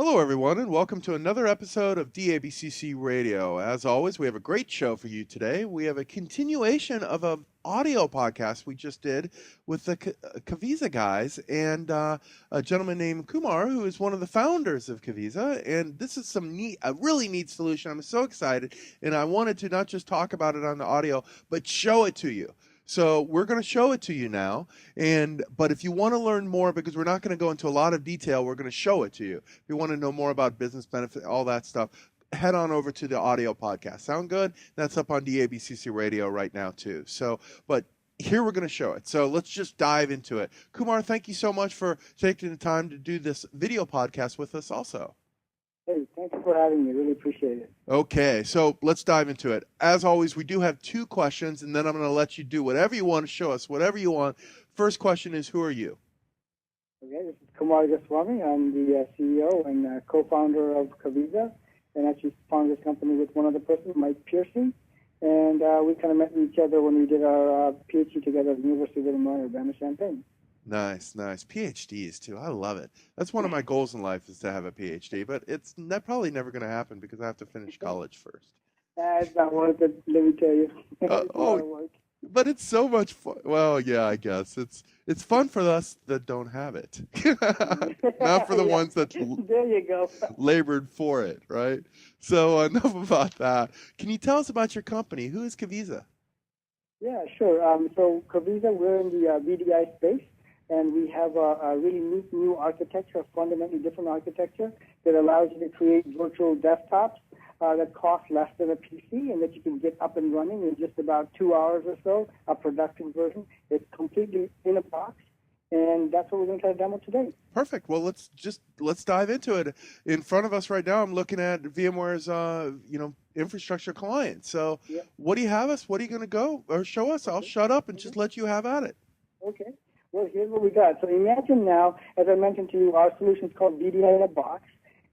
Hello, everyone, and welcome to another episode of DABCC Radio. As always, we have a great show for you today. We have a continuation of an audio podcast we just did with the Kaviza guys and a gentleman named Kumar, who is one of the founders of Kaviza. And this is a really neat solution. I'm so excited, and I wanted to not just talk about it on the audio, but show it to you. So we're going to show it to you now, but if you want to learn more, because we're not going to go into a lot of detail, we're going to show it to you. If you want to know more about business benefit, all that stuff, head on over to the audio podcast. Sound good? That's up on DABCC Radio right now too. But here we're going to show it. So let's just dive into it. Kumar, thank you so much for taking the time to do this video podcast with us also. Hey, thank you for having me. Really appreciate it. Okay, so let's dive into it. As always, we do have two questions, and then I'm going to let you do whatever you want to show us, whatever you want. First question is, who are you? Okay, this is Kumar Goswami. I'm the CEO and co-founder of Kaviza, and actually founded this company with one other person, Mike Pearson. And we kind of met each other when we did our PhD together at the University of Illinois, Urbana-Champaign. Nice. PhDs too. I love it. That's one of my goals in life is to have a PhD, but it's probably never going to happen because I have to finish college first. It's not worth it, let me tell you. But it's so much fun. Well, yeah, I guess it's fun for us that don't have it, not for the ones that there you go. labored for it, right? So enough about that. Can you tell us about your company? Who is Kaviza? Yeah, sure. So Kaviza, we're in the VDI space. And we have a really neat new architecture, a fundamentally different architecture that allows you to create virtual desktops that cost less than a PC and that you can get up and running in just about 2 hours or so, a production version. It's completely in a box, and that's what we're going to try to demo today. Perfect. Well, let's dive into it. In front of us right now, I'm looking at VMware's infrastructure client. So What do you have us? What are you going to go or show us? I'll shut up and just let you have at it. Okay. Well, here's what we got. So imagine now, as I mentioned to you, our solution is called VDI-in-a-Box,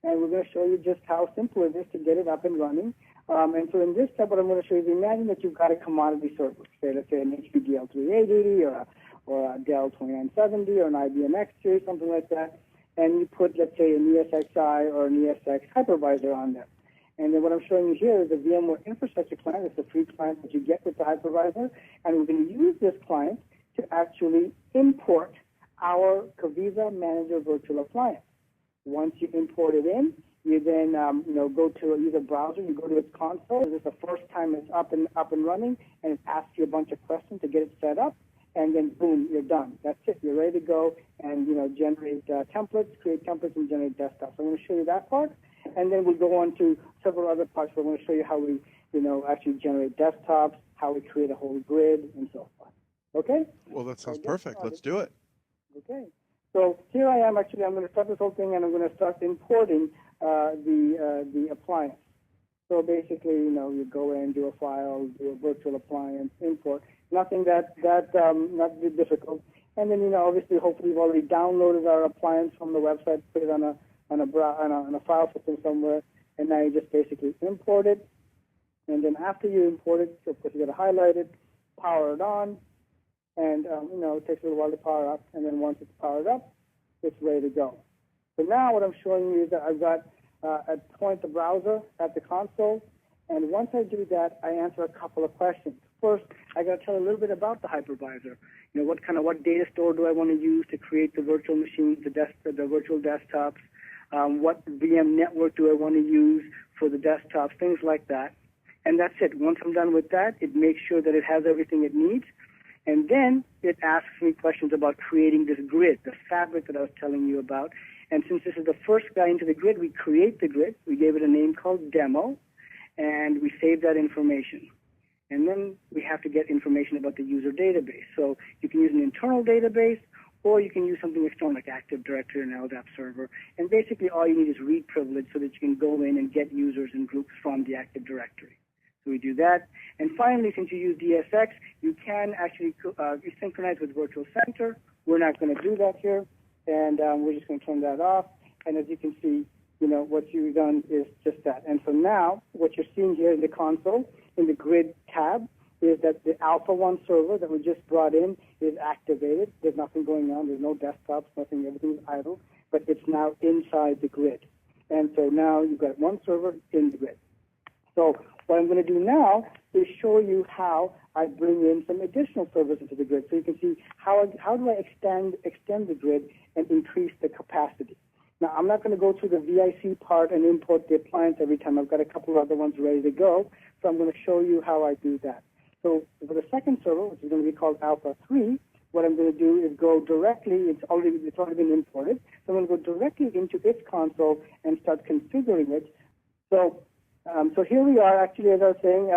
and we're going to show you just how simple it is to get it up and running. And so in this step, what I'm going to show you is imagine that you've got a commodity server, let's say an HP DL380 or a Dell 2970 or an IBM X series, something like that, and you put, let's say, an ESXi or an ESX hypervisor on there. And then what I'm showing you here is a VMware infrastructure client. It's a free client that you get with the hypervisor, and we're going to use this client to actually import our Kaviza Manager virtual appliance. Once you import it in, you then go to either browser, you go to its console. This is the first time it's up and running, and it asks you a bunch of questions to get it set up, and then boom, you're done. That's it. You're ready to go and generate templates, create templates, and generate desktops. I'm going to show you that part, and then we'll go on to several other parts. We're going to show you how we actually generate desktops, how we create a whole grid, and so forth. Okay? Well, that sounds perfect. Let's do it. Okay. So here I am. Actually, I'm going to start this whole thing, and I'm going to start importing the appliance. So basically, you go in, do a file, do a virtual appliance, import. Nothing not difficult. And then, obviously, hopefully, you've already downloaded our appliance from the website, put it on a file system somewhere, and now you just basically import it. And then after you import it, of course, you got to highlight it, power it on. And, it takes a little while to power up, and then once it's powered up, it's ready to go. So now what I'm showing you is that I've got point the browser at the console, and once I do that, I answer a couple of questions. First, I got to tell a little bit about the hypervisor. What data store do I want to use to create the virtual machines, the virtual desktops? What VM network do I want to use for the desktops? Things like that. And that's it. Once I'm done with that, it makes sure that it has everything it needs. And then it asks me questions about creating this grid, the fabric that I was telling you about. And since this is the first guy into the grid, we create the grid. We gave it a name called demo, and we save that information. And then we have to get information about the user database. So you can use an internal database, or you can use something external like Active Directory and LDAP server. And basically all you need is read privilege so that you can go in and get users and groups from the Active Directory. So we do that. And finally, since you use DSX, you can actually synchronize with Virtual Center. We're not going to do that here, and we're just going to turn that off. And as you can see, what you've done is just that. And so now, what you're seeing here in the console, in the grid tab, is that the Alpha 1 server that we just brought in is activated. There's nothing going on. There's no desktops, nothing. Everything's idle. But it's now inside the grid. And so now you've got one server in the grid. So what I'm going to do now is show you how I bring in some additional servers into the grid. So you can see how do I extend the grid and increase the capacity. Now, I'm not going to go through the VIC part and import the appliance every time. I've got a couple of other ones ready to go. So I'm going to show you how I do that. So for the second server, which is going to be called Alpha 3, what I'm going to do is go directly, it's already been imported, so I'm going to go directly into its console and start configuring it. So here we are, actually, as I was saying,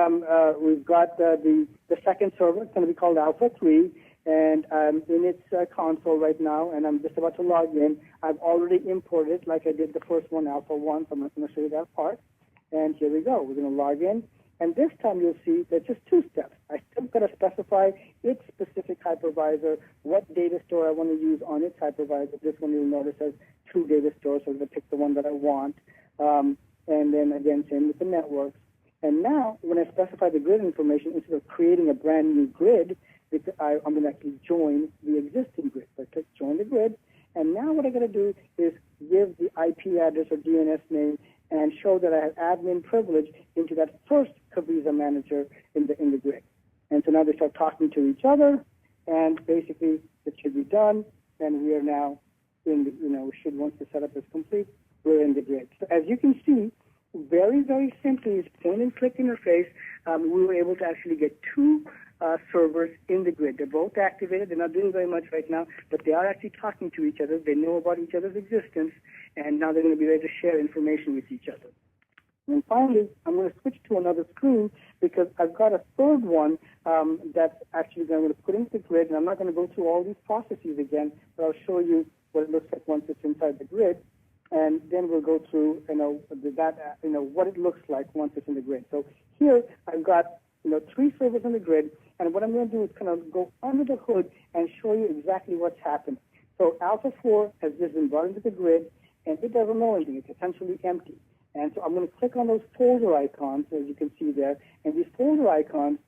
we've got the second server. It's going to be called Alpha 3, and I'm in its console right now, and I'm just about to log in. I've already imported, like I did the first one, Alpha 1, so I'm not going to show you that part. And here we go. We're going to log in. And this time you'll see there's just two steps. I still got to specify its specific hypervisor, what data store I want to use on its hypervisor. This one you'll notice has two data stores, so I'm going to pick the one that I want. And then again, same with the networks. And now when I specify the grid information, instead of creating a brand new grid, I'm going to actually join the existing grid. So I click join the grid. And now what I'm going to do is give the IP address or DNS name and show that I have admin privilege into that first Kaviza manager in the grid. And so now they start talking to each other, and basically it should be done, and we are now in the, once the setup is complete, we're in the grid. So as you can see, very, very simply, it's point and click interface, we were able to actually get two servers in the grid. They're both activated. They're not doing very much right now, but they are actually talking to each other. They know about each other's existence, and now they're going to be ready to share information with each other. And finally, I'm going to switch to another screen because I've got a third one that's actually going to put into the grid, and I'm not going to go through all these processes again, but I'll show you what it looks like once it's inside the grid, and then we'll go through, what it looks like once it's in the grid. So here I've got, three servers in the grid, and what I'm going to do is kind of go under the hood and show you exactly what's happened. So Alpha 4 has just been brought into the grid, and it doesn't know anything. It's essentially empty. And so I'm going to click on those folder icons, as you can see there, and these folder icons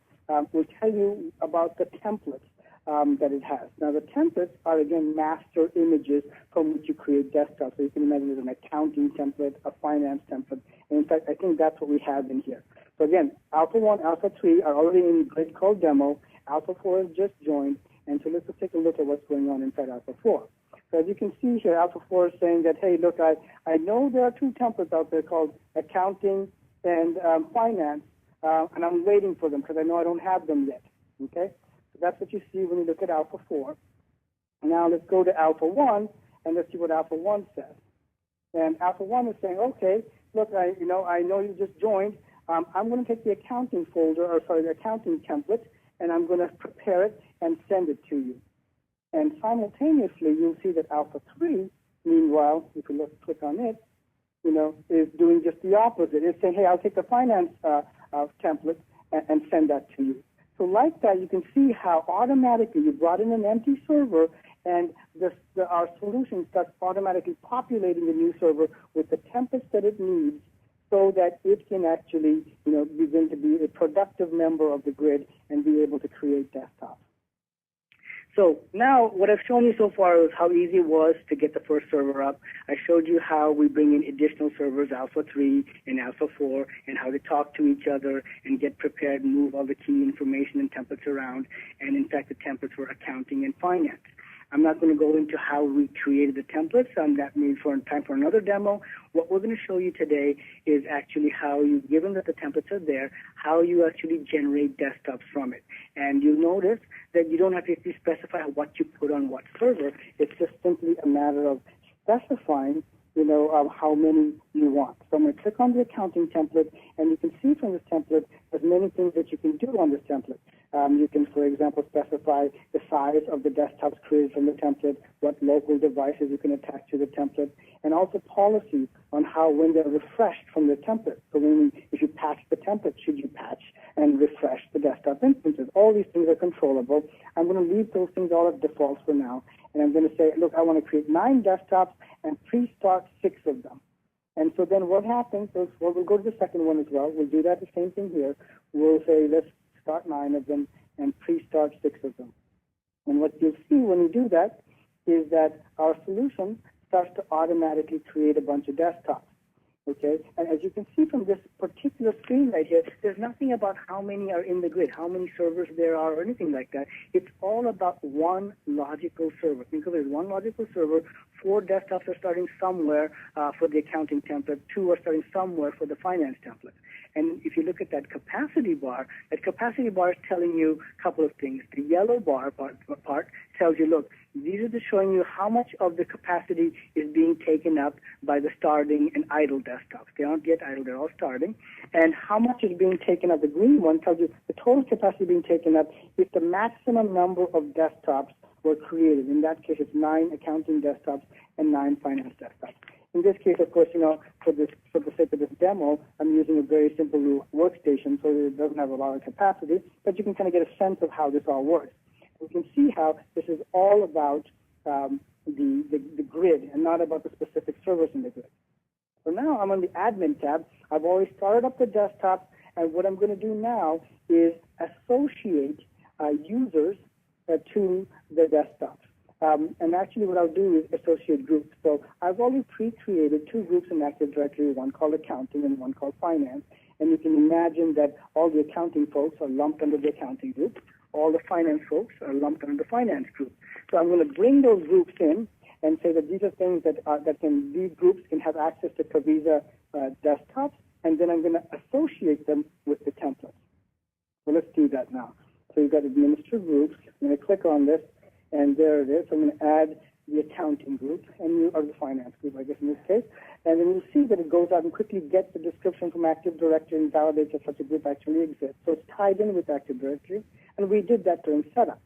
will tell you about the templates that it has. Now, the templates are, again, master images from which you create desktops. So you can imagine there's an accounting template, a finance template, and in fact, I think that's what we have in here. So again, Alpha 1, Alpha 3 are already in a grid called demo. Alpha 4 has just joined, and so let's just take a look at what's going on inside Alpha 4. So as you can see here, Alpha 4 is saying that, hey, look, I know there are two templates out there called accounting and finance, and I'm waiting for them because I know I don't have them yet, okay? So that's what you see when you look at Alpha 4. Now let's go to Alpha 1, and let's see what Alpha 1 says. And Alpha 1 is saying, okay, look, I know you just joined. I'm going to take the accounting the accounting template, and I'm going to prepare it and send it to you. And simultaneously, you'll see that Alpha 3, meanwhile, if you click on it, is doing just the opposite. It's saying, hey, I'll take the finance template and send that to you. So like that, you can see how automatically you brought in an empty server, and our solution starts automatically populating the new server with the templates that it needs so that it can actually, begin to be a productive member of the grid and be able to create desktops. So now what I've shown you so far is how easy it was to get the first server up. I showed you how we bring in additional servers, Alpha 3 and Alpha 4, and how they talk to each other and get prepared and move all the key information and templates around. And in fact, the templates were accounting and finance. I'm not going to go into how we created the templates. That may be for time for another demo. What we're going to show you today is actually how you, given that the templates are there, how you actually generate desktops from it. And you'll notice that you don't have to actually specify what you put on what server. It's just simply a matter of specifying, how many you want. So I'm going to click on the accounting template, and you can see from this template there's many things that you can do on this template. You can, for example, specify the size of the desktops created from the template, what local devices you can attach to the template, and also policies on how, when they're refreshed from the template. So if you patch the template, should you patch and refresh the desktop instances? All these things are controllable. I'm going to leave those things all as defaults for now, and I'm going to say, look, I want to create 9 desktops and pre-start 6 of them. And so then what happens is, we'll go to the second one as well. We'll do that the same thing here. We'll say, let's start 9 of them and pre-start 6 of them. And what you'll see when you do that is that our solution starts to automatically create a bunch of desktops. Okay, and as you can see from this particular screen right here, there's nothing about how many are in the grid, how many servers there are, or anything like that. It's all about one logical server. Think of it as one logical server. 4 desktops are starting somewhere for the accounting template. 2 are starting somewhere for the finance template. And if you look at that capacity bar is telling you a couple of things. The yellow bar part tells you, look, these are just showing you how much of the capacity is being taken up by the starting and idle desktops. They aren't yet idle, they're all starting. And how much is being taken up, the green one tells you the total capacity being taken up if the maximum number of desktops were created. In that case, it's 9 accounting desktops and 9 finance desktops. In this case, of course, for the sake of this demo, I'm using a very simple workstation, so it doesn't have a lot of capacity, but you can kind of get a sense of how this all works. We can see how this is all about the grid and not about the specific servers in the grid. So now I'm on the admin tab. I've already started up the desktop, and what I'm going to do now is associate users to the desktops. And actually what I'll do is associate groups. So I've already pre-created 2 groups in Active Directory, one called accounting and one called finance. And you can imagine that all the accounting folks are lumped under the accounting group. All the finance folks are lumped under the finance group. So I'm going to bring those groups in and say that these are things these groups can have access to Kaviza desktops, and then I'm going to associate them with the templates. So let's do that now. So you've got administer groups. I'm going to click on this, and there it is. So I'm going to add the accounting group, or the finance group, I guess in this case. And then you'll see that it goes out and quickly gets the description from Active Directory and validates that such a group actually exists. So it's tied in with Active Directory, and we did that during setup.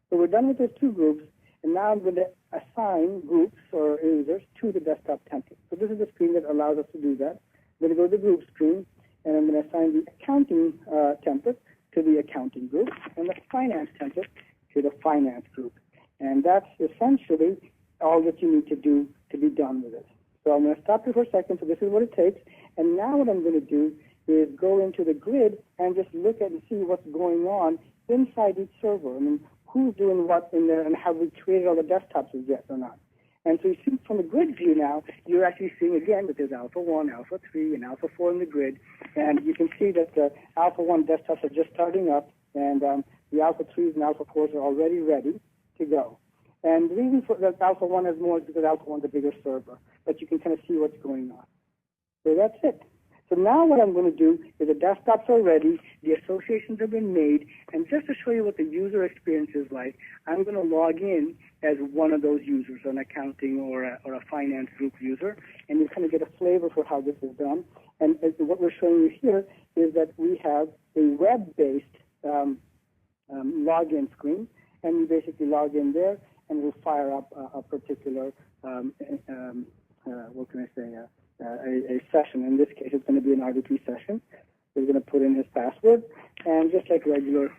So we're done with those 2 groups, and now I'm going to assign groups or users to the desktop template. So this is the screen that allows us to do that. I'm going to go to the group screen, and I'm going to assign the accounting template to the accounting group, and the finance template to the finance group. And that's essentially all that you need to do to be done with it. So I'm going to stop here for a second. So this is what it takes. And now what I'm going to do is go into the grid and just look at and see what's going on inside each server. I mean, who's doing what in there, and have we created all the desktops as yet or not. And so you see from the grid view now, you're actually seeing again that there's Alpha 1, Alpha 3, and Alpha 4 in the grid. And you can see that the Alpha 1 desktops are just starting up, and the Alpha 3s and Alpha 4s are already ready to go. And the reason for that Alpha 1 has more is because Alpha 1 is a bigger server, but you can kind of see what's going on. So that's it. So now what I'm going to do is the desktops are ready, the associations have been made, and just to show you what the user experience is like, I'm going to log in as one of those users, an accounting or a finance group user, and you kind of get a flavor for how this is done. And what we're showing you here is that we have a web-based login screen, and you basically log in there, and we'll fire up a particular, what can I say, a session. In this case, it's going to be an RDP session. We're going to put in his password, and just like regular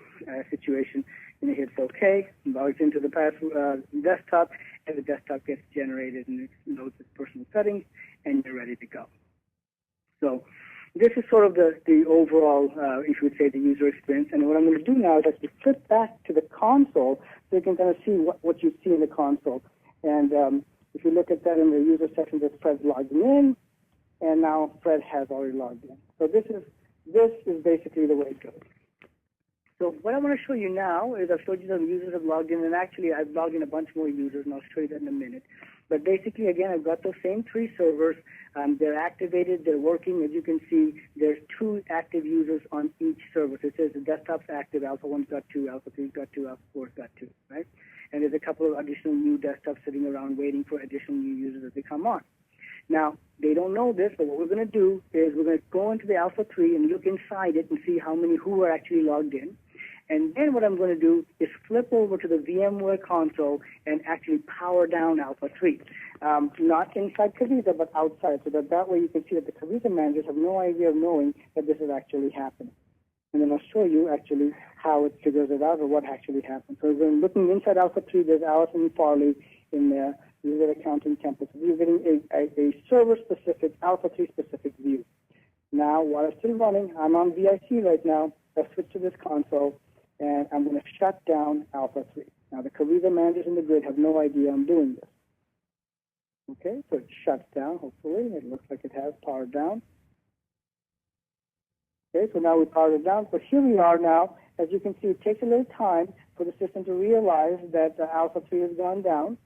situation, he hits OK, logs into the desktop, and the desktop gets generated and it loads its personal settings, and you're ready to go. So this is sort of the overall, if you would say, the user experience. And what I'm going to do now is actually flip back to the console so you can kind of see what you see in the console. And if you look at that in the user section, there's Fred logging in, and now Fred has already logged in. So this is basically the way it goes. So what I want to show you now is I've showed you the users have logged in, and actually I've logged in a bunch more users, and I'll show you that in a minute. But basically, again, I've got those same 3 servers. They're activated. They're working. As you can see, there's 2 active users on each server. So it says the desktop's active. Alpha 1's got 2, Alpha 3's got 2, Alpha 4's got 2, right? And there's a couple of additional new desktops sitting around waiting for additional new users as they come on. Now, they don't know this, but what we're going to do is we're going to go into the Alpha 3 and look inside it and see who are actually logged in. And then what I'm going to do is flip over to the VMware console and actually power down Alpha 3. Not inside Kaviza, but outside, so that way you can see that the Kaviza managers have no idea of knowing that this is actually happening. And then I'll show you actually how it figures it out or what actually happened. So we're looking inside Alpha 3, there's Allison and Farley in there. These are accounting templates. We're getting a server-specific, Alpha 3-specific view. Now, while it's still running, I'm on VIC right now. I'll switch to this console, and I'm going to shut down Alpha 3. Now, the Kaviza managers in the grid have no idea I'm doing this. Okay, so it shuts down, hopefully. It looks like it has powered down. Okay, so now we powered it down. So here we are now. As you can see, it takes a little time for the system to realize that alpha 3 has gone down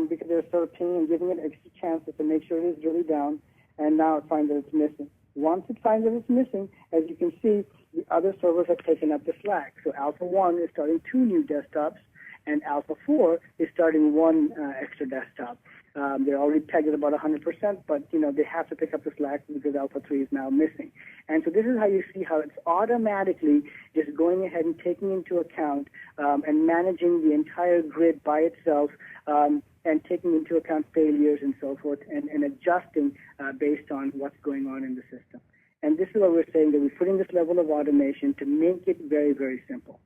because they're sort of pinging and giving it extra chances to make sure it is really down, and now it finds that it's missing. Once it finds that it's missing, as you can see, the other servers have taken up the slack. So alpha 1 is starting 2 new desktops, and alpha 4 is starting 1 extra desktop. They're already pegged at about 100%, but they have to pick up the slack because alpha 3 is now missing. And so this is how you see how it's automatically just going ahead and taking into account and managing the entire grid by itself and taking into account failures and so forth and adjusting based on what's going on in the system. And this is what we're saying, that we're putting this level of automation to make it very, very simple.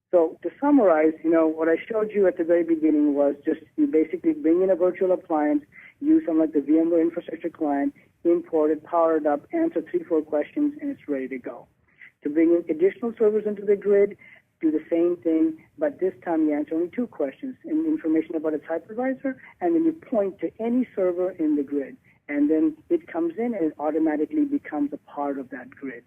So to summarize, what I showed you at the very beginning was just you basically bring in a virtual appliance, use something like the VMware infrastructure client, import it, power it up, answer 3-4 questions, and it's ready to go. To bring in additional servers into the grid, do the same thing, but this time you answer only 2 questions, information about its hypervisor, and then you point to any server in the grid. And then it comes in and it automatically becomes a part of that grid.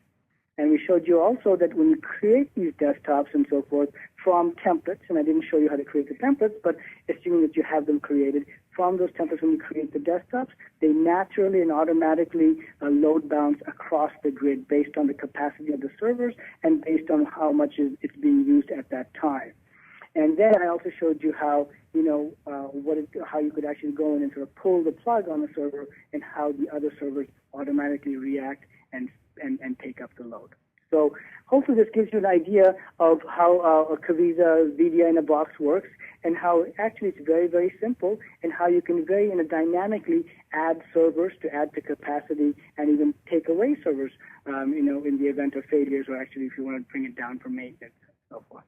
And we showed you also that when you create these desktops and so forth from templates, and I didn't show you how to create the templates, but assuming that you have them created, from those templates when you create the desktops, they naturally and automatically load balance across the grid based on the capacity of the servers and based on how much it's being used at that time. And then I also showed you how, how you could actually go in and sort of pull the plug on the server and how the other servers automatically react and take up the load. So hopefully this gives you an idea of how a Kaviza VDI-in-a-Box works and how actually it's very, very simple and how you can very dynamically add servers to add to capacity and even take away servers, in the event of failures or actually if you want to bring it down for maintenance and so forth.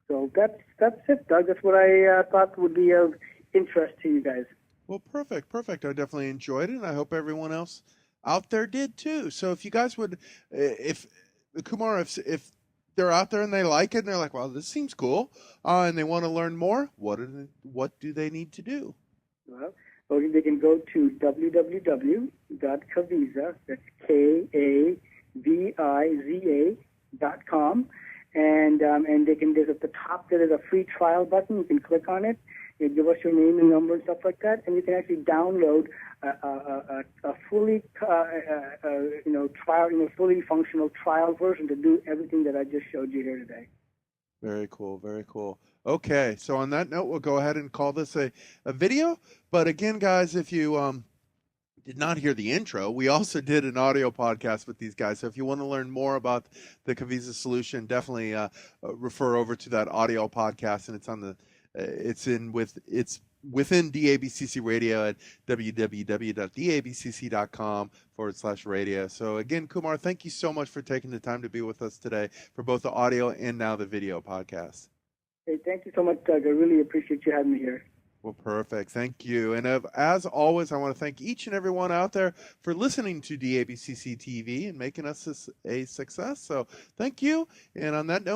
So that's it, Doug. That's what I thought would be of interest to you guys. Well, perfect. I definitely enjoyed it, and I hope everyone else out there did too. So if you guys would, if Kumar, if they're out there and they like it and they're like, well, this seems cool, and they want to learn more, what do they need to do? Well, they can go to www.kaviza, that's KAVIZA.com, and they can, there's at the top there is a free trial button. You can click on it. You give us your name and number and stuff like that, and you can actually download a fully fully functional trial version to do everything that I just showed you here today. Very cool. Okay, so on that note, we'll go ahead and call this a video. But again, guys, if you did not hear the intro, we also did an audio podcast with these guys. So if you want to learn more about the Kaviza solution, definitely refer over to that audio podcast, and it's on the it's within DABCC Radio at www.dabcc.com/radio. So again, Kumar, thank you so much for taking the time to be with us today for both the audio and now the video podcast. Hey, thank you so much, Doug. I really appreciate you having me here. Well, perfect. Thank you. And as always, I want to thank each and everyone out there for listening to DABCC TV and making us a success. So thank you. And on that note,